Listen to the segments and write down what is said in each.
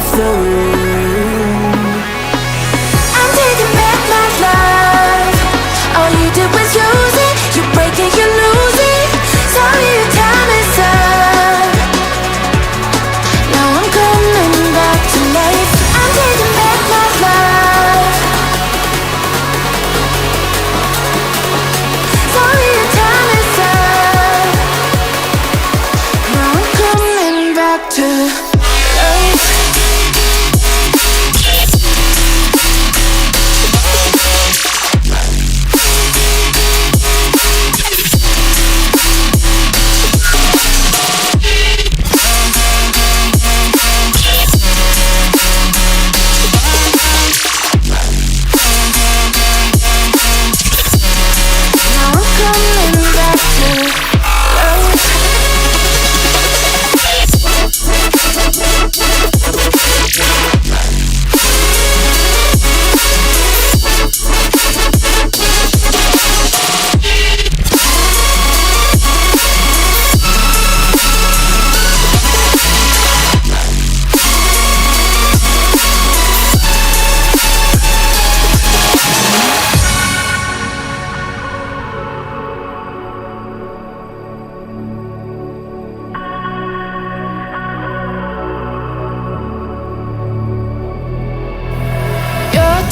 left the room. I'm taking back my life. All you did was use it. You break it, you lose it. Sorry, your time is up. Now I'm coming back to life. I'm taking back my life. Sorry, your time is up. Now I'm coming back to life.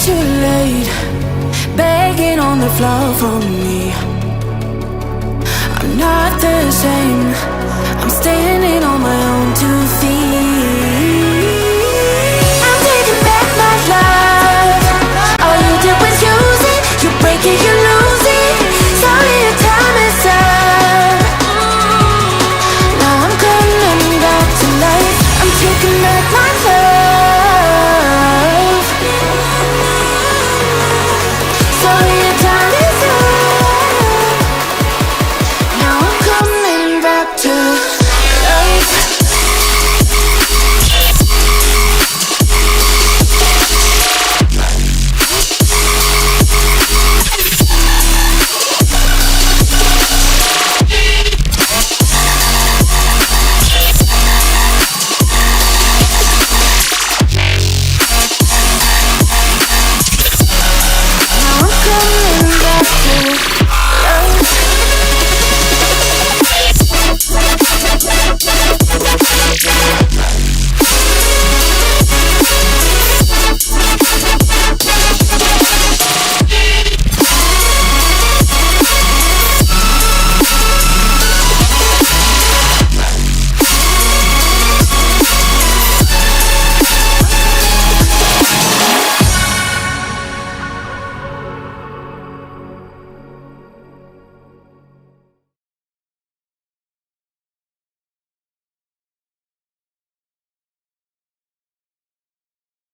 Too late, begging on the floor for me. I'm not the same. I'm standing on my own.